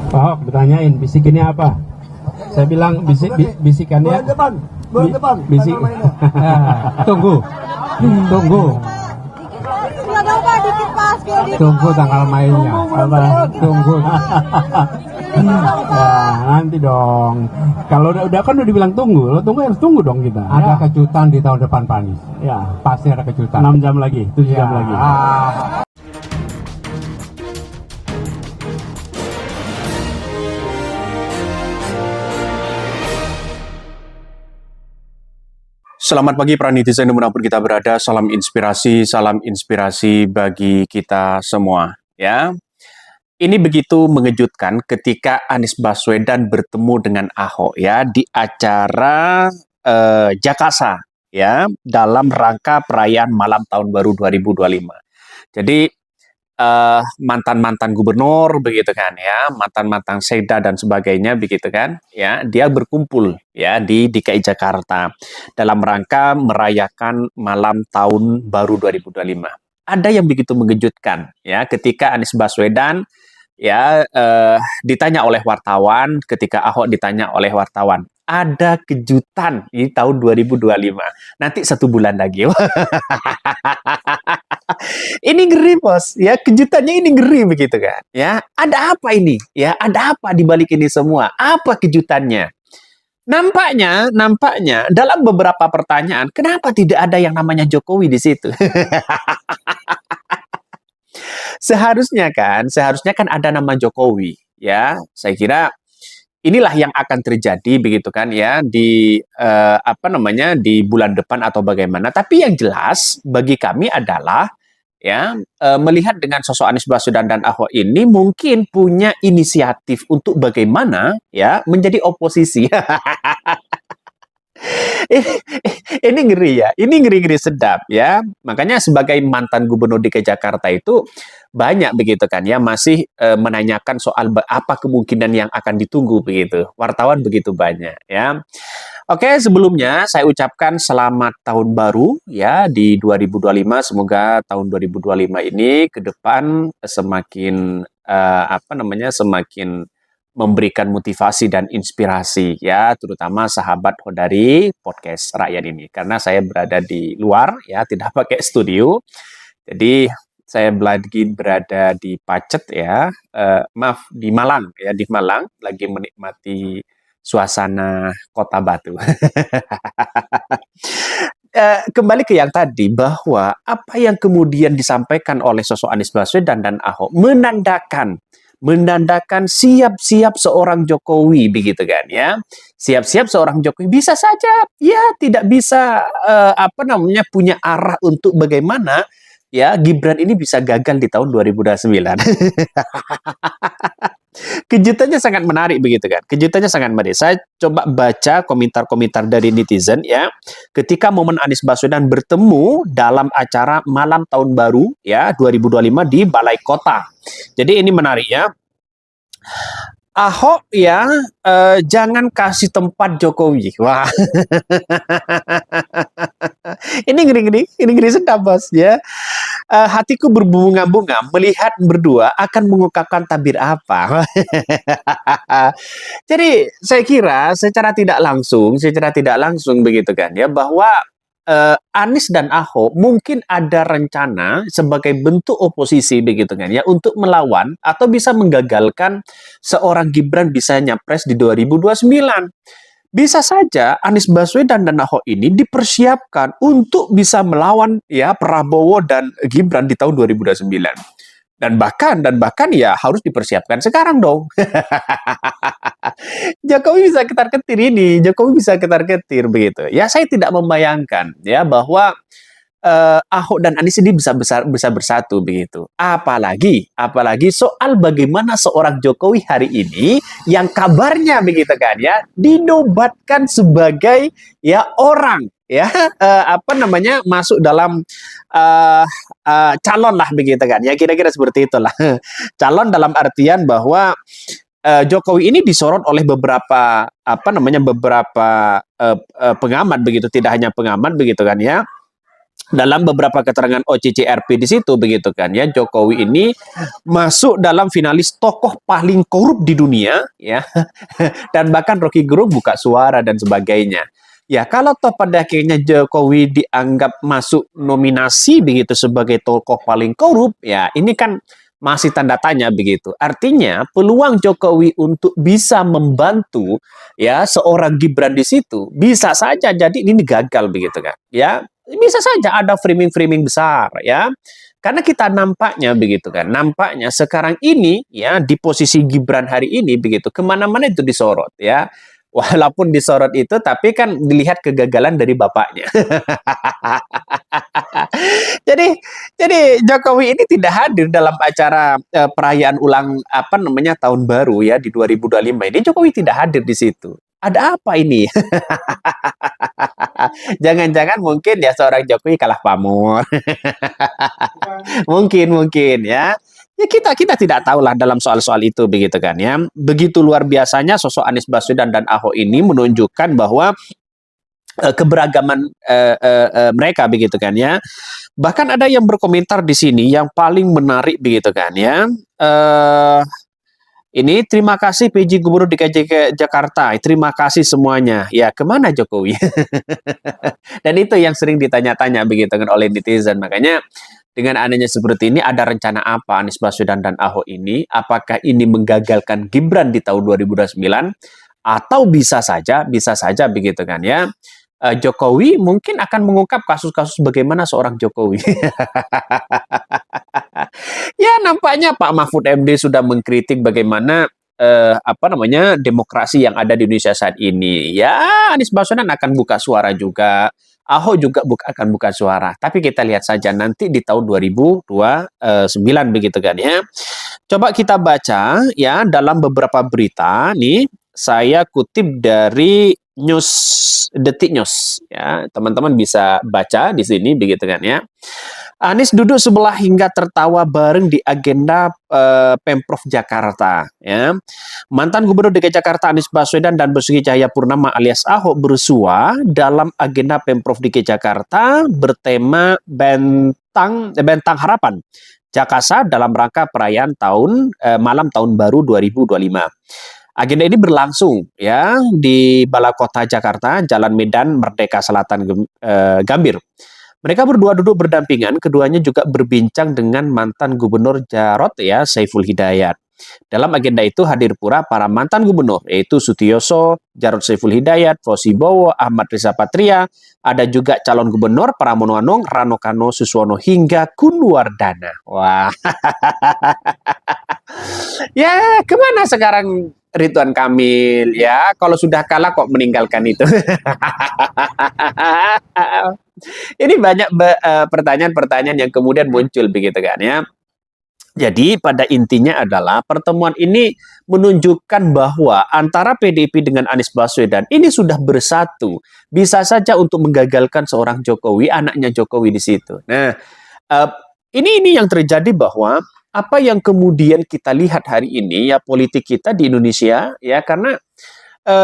Pak Ahok ditanyain bisikinnya apa? Saya bilang bisikannya bisik. Tunggu. Tunggu tanggal mainnya. Tunggu. Wah, nanti dong. Kalau udah kan udah dibilang tunggu, lo tunggu harus tunggu dong kita. Ada kejutan di tahun depan, Pak Anies. Ya, pasti ada kejutan. 6 jam lagi, 7 jam lagi. Selamat pagi para netizen dimanapun kita berada, salam inspirasi bagi kita semua. Ya, ini begitu mengejutkan ketika Anies Baswedan bertemu dengan Ahok ya di acara Jakasa ya dalam rangka perayaan malam tahun baru 2025. Jadi mantan-mantan gubernur begitu kan ya, mantan-mantan sekda dan sebagainya begitu kan ya, dia berkumpul ya di DKI Jakarta dalam rangka merayakan malam tahun baru 2025. Ada yang begitu mengejutkan ya ketika Anies Baswedan ya ditanya oleh wartawan, ketika Ahok ditanya oleh wartawan, ada kejutan di tahun 2025. Nanti 1 bulan lagi. Ini ngeri, Bos. Ya, kejutannya ini ngeri begitu kan. Ya, ada apa ini? Ya, ada apa di balik ini semua? Apa kejutannya? Nampaknya dalam beberapa pertanyaan, kenapa tidak ada yang namanya Jokowi di situ? Seharusnya kan ada nama Jokowi, ya. Saya kira inilah yang akan terjadi begitu kan ya di di bulan depan atau bagaimana. Tapi yang jelas bagi kami adalah ya melihat dengan sosok Anies Baswedan dan Ahok ini mungkin punya inisiatif untuk bagaimana ya menjadi oposisi. ini, ini ngeri ya, ini ngeri-ngeri sedap ya. Makanya sebagai mantan gubernur DKI Jakarta itu banyak begitu kan ya masih menanyakan soal apa kemungkinan yang akan ditunggu begitu. Wartawan begitu banyak ya. Oke, sebelumnya saya ucapkan selamat tahun baru ya di 2025. Semoga tahun 2025 ini ke depan semakin semakin memberikan motivasi dan inspirasi ya, terutama sahabat Hodari podcast rakyat ini. Karena saya berada di luar ya, tidak pakai studio. Jadi saya lagi berada di Pacet ya, di Malang ya, di Malang lagi menikmati suasana Kota Batu. Kembali ke yang tadi bahwa apa yang kemudian disampaikan oleh sosok Anies Baswedan dan Ahok menandakan siap-siap seorang Jokowi begitu kan ya. Siap-siap seorang Jokowi bisa saja ya tidak bisa punya arah untuk bagaimana ya Gibran ini bisa gagal di tahun 2029. Kejutannya sangat menarik begitu kan. Kejutannya sangat menarik. Saya coba baca komentar-komentar dari netizen ya. Ketika momen Anies Baswedan bertemu dalam acara malam tahun baru ya 2025 di Balai Kota. Jadi ini menarik ya. Ahok ya jangan kasih tempat Jokowi. Wah. Ini ngeri sedap, Bos ya. Hatiku berbunga-bunga melihat berdua akan mengungkapkan tabir apa. Jadi saya kira secara tidak langsung begitu kan ya bahwa Anies dan Ahok mungkin ada rencana sebagai bentuk oposisi begitu kan ya untuk melawan atau bisa menggagalkan seorang Gibran bisa nyapres di 2029. Bisa saja Anies Baswedan dan Ahok ini dipersiapkan untuk bisa melawan ya Prabowo dan Gibran di tahun 2029. Dan bahkan ya harus dipersiapkan sekarang dong. Jokowi bisa ketar-ketir begitu. Ya saya tidak membayangkan ya bahwa Ahok dan Anies ini bisa bersatu begitu. Apalagi soal bagaimana seorang Jokowi hari ini yang kabarnya begitu kan ya dinobatkan sebagai ya orang ya masuk dalam calon lah begitu kan ya kira-kira seperti itulah. Calon dalam artian bahwa Jokowi ini disorot oleh beberapa pengamat begitu, tidak hanya pengamat begitu kan ya. dalam beberapa keterangan OCCRP di situ begitu kan ya, Jokowi ini masuk dalam finalis tokoh paling korup di dunia ya. Dan bahkan Rocky Gerung buka suara dan sebagainya. Ya, kalau toh pada akhirnya Jokowi dianggap masuk nominasi begitu sebagai tokoh paling korup, ya ini kan masih tanda tanya begitu. Artinya peluang Jokowi untuk bisa membantu ya seorang Gibran di situ bisa saja jadi ini gagal begitu kan. Ya, bisa saja ada framing-framing besar ya. Karena kita nampaknya begitu kan, nampaknya sekarang ini ya di posisi Gibran hari ini begitu, kemana-mana itu disorot ya. Walaupun disorot itu, tapi kan dilihat kegagalan dari bapaknya. jadi, jadi Jokowi ini tidak hadir dalam acara perayaan ulang apa namanya tahun baru ya di 2025 ini. Jokowi tidak hadir di situ. Ada apa ini? Jangan-jangan mungkin ya seorang Jokowi kalah pamor. mungkin ya. Ya kita tidak tahulah dalam soal-soal itu begitu kan ya. Begitu luar biasanya sosok Anies Baswedan dan Ahok ini menunjukkan bahwa keberagaman mereka begitu kan ya. Bahkan ada yang berkomentar di sini yang paling menarik begitu kan ya. Ini terima kasih PJ Gubernur DKI Jakarta. Terima kasih semuanya. Ya, kemana Jokowi? Dan itu yang sering ditanya-tanya begitu kan oleh netizen. Makanya dengan adanya seperti ini ada rencana apa Anies Baswedan dan Ahok ini? Apakah ini menggagalkan Gibran di tahun 2029 atau bisa saja begitu kan ya. Jokowi mungkin akan mengungkap kasus-kasus bagaimana seorang Jokowi. Ya nampaknya Pak Mahfud MD sudah mengkritik bagaimana apa namanya demokrasi yang ada di Indonesia saat ini. Ya Anies Baswedan akan buka suara juga. Ahok juga akan buka suara. Tapi kita lihat saja nanti di tahun 2029 begitu kan ya. Coba kita baca ya dalam beberapa berita nih. Saya kutip dari Detik News ya. Teman-teman bisa baca di sini begitu kan ya. Anies duduk sebelah hingga tertawa bareng di agenda Pemprov Jakarta. Ya. Mantan Gubernur DKI Jakarta Anies Baswedan dan Basuki Cahayapurnama alias Ahok bersua dalam agenda Pemprov DKI Jakarta bertema Bentang Harapan Jakasa dalam rangka perayaan malam tahun baru 2025. Agenda ini berlangsung ya di Balai Kota Jakarta, Jalan Medan Merdeka Selatan Gambir. Mereka berdua duduk berdampingan, keduanya juga berbincang dengan mantan gubernur Jarot ya, Saiful Hidayat. Dalam agenda itu hadir pula para mantan gubernur, yaitu Sutioso, Jarot Saiful Hidayat, Fauzi Bowo, Ahmad Riza Patria, ada juga calon gubernur Pramono Anung, Rano Kano Suswono, hingga Kunwardana. Wah, ya kemana sekarang Ridwan Kamil ya? Kalau sudah kalah kok meninggalkan itu. Ini banyak pertanyaan-pertanyaan yang kemudian muncul begitu kan ya. Jadi pada intinya adalah pertemuan ini menunjukkan bahwa antara PDIP dengan Anies Baswedan ini sudah bersatu. Bisa saja untuk menggagalkan seorang Jokowi, anaknya Jokowi di situ. Nah, ini yang terjadi bahwa apa yang kemudian kita lihat hari ini ya politik kita di Indonesia ya karena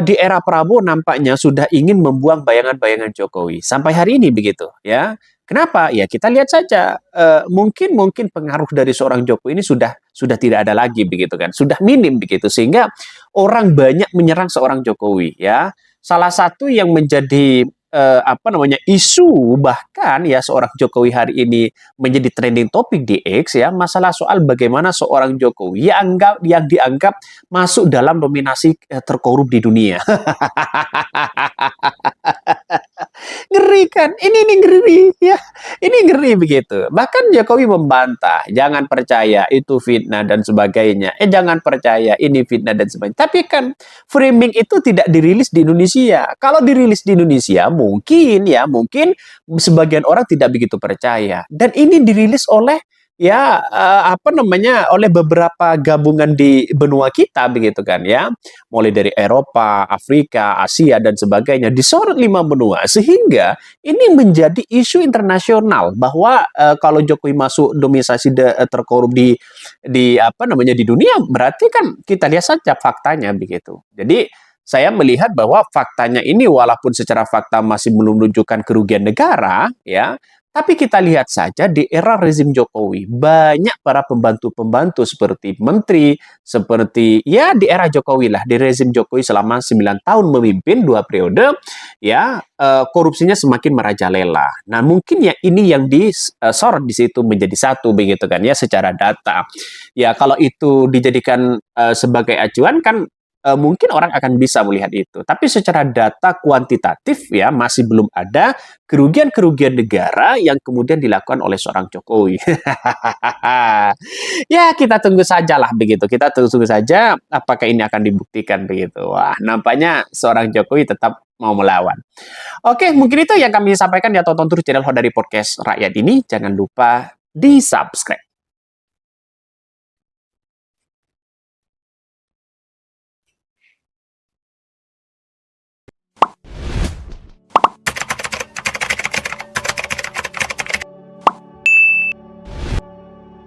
di era Prabowo nampaknya sudah ingin membuang bayangan-bayangan Jokowi sampai hari ini begitu ya. Kenapa? Ya kita lihat saja mungkin pengaruh dari seorang Jokowi ini sudah tidak ada lagi begitu kan. Sudah minim begitu sehingga orang banyak menyerang seorang Jokowi ya. Salah satu yang menjadi isu bahkan ya seorang Jokowi hari ini menjadi trending topik di X ya masalah soal bagaimana seorang Jokowi yang dianggap masuk dalam nominasi terkorup di dunia. Ngeri kan? Ini ngeri ya. Ini ngeri begitu. Bahkan Jokowi membantah, jangan percaya itu fitnah dan sebagainya. Jangan percaya ini fitnah dan sebagainya. Tapi kan framing itu tidak dirilis di Indonesia. Kalau dirilis di Indonesia mungkin sebagian orang tidak begitu percaya. Dan ini dirilis oleh oleh beberapa gabungan di benua kita begitu kan ya, mulai dari Eropa, Afrika, Asia dan sebagainya disorot 5 benua sehingga ini menjadi isu internasional bahwa kalau Jokowi masuk nominasi terkorup di dunia berarti kan kita lihat saja faktanya begitu. Jadi saya melihat bahwa faktanya ini walaupun secara fakta masih belum menunjukkan kerugian negara ya, Tapi kita lihat saja di era rezim Jokowi, banyak para pembantu-pembantu seperti menteri, seperti ya di era Jokowi lah, di rezim Jokowi selama 9 tahun memimpin 2 periode, ya korupsinya semakin merajalela. Nah mungkin ya ini yang disorot di situ menjadi satu begitu kan ya secara data. Ya kalau itu dijadikan sebagai acuan kan mungkin orang akan bisa melihat itu. Tapi secara data kuantitatif ya masih belum ada kerugian-kerugian negara yang kemudian dilakukan oleh seorang Jokowi. Ya kita tunggu sajalah begitu. Kita tunggu saja apakah ini akan dibuktikan begitu. Wah, nampaknya seorang Jokowi tetap mau melawan. Oke, mungkin itu yang kami sampaikan ya, tonton terus channel Hodari Podcast Rakyat ini. Jangan lupa di subscribe.